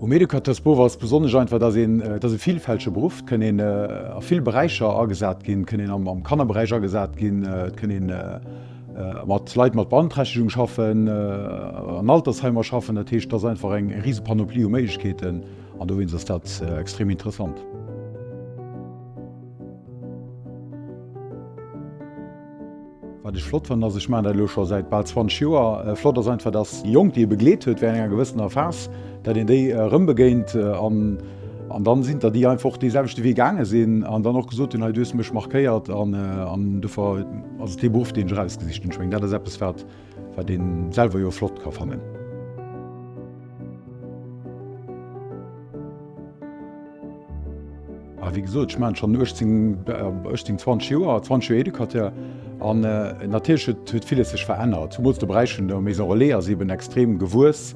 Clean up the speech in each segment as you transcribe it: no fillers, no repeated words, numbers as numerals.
Medikatespo was besonders einfach dass vielfälsche Beruf können a viel Bereicher agesat gin können am Kannerbereich agesat gin können mat Leiit mat Beanträchtigung schaffen an Altersheimer schaffen der Tisch das einfach eng riese Panoplie Meigkeeten an du winst dat extrem interessant. Wat ich flott fan dass ich mein der Locher seit bald 20 Joer flott das einfach dass die Jung die begleet huet wenn enger gewissen Erfas dat den déi rëmbegéint an dann sind da die einfach dieselchte wie gange sinn an dann noch gesot dus mech markéiert an de Beruf den Reisgesichten schwng dat selbst fährt den selber jo flott ka fannen. Wie gesagt, ich mein, schon 20 Joer 20 Edukateur an natürlich huet vieles sech verändert. Zu muss der Bereich der Mesorolé as eben extrem gewus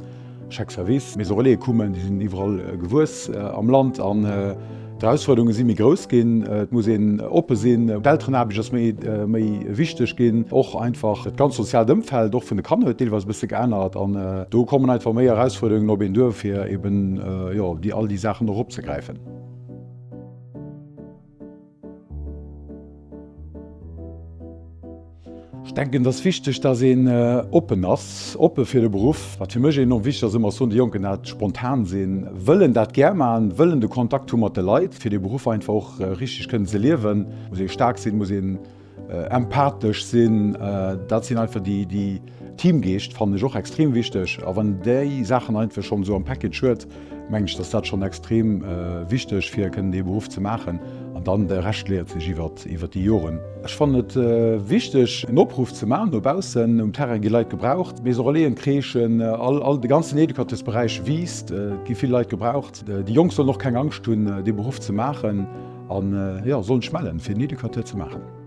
Chaque Service Mesorolé kommen die sind überall gewus am Land an die Herausforderungen sind mir groß gehen muss oppe sinn Weltren habe ich das méi wichtig gehen auch einfach das ganz soziale Umfeld doch von der Kan was bis geändert an do kommen einfach mehr Herausforderungen ob dürfen eben ja, die all die Sachen noch abzugreifen. Ich denke das wichtig dass open ass oppe fir den Beruf wat für mech noch wichtig immer so die Jungen net spontan sinn wollen dat german wollen de Kontakt mat de Leiit fir den Beruf einfach richtig können se lewen muss stark sinn muss empathisch sinn dat sind einfach die Teamgeest fand ich auch extrem wichtig aber wenn déi Sachen einfach schon so am Package hört mensch das dat schon extrem wichtig fir können den Beruf zu machen an dann der recht lehrt sich iwwer die Joren. Ich fand het wichtig en Opruf zu machen dobausen Terra Geleit gebraucht Mesorolleen krechen all de ganzen Edikatesbereich wiest gi viel Leiit gebraucht die Jungs soll noch keine Angst tun den Beruf zu machen an ja, sollen schmellen fir Edikateur zu machen.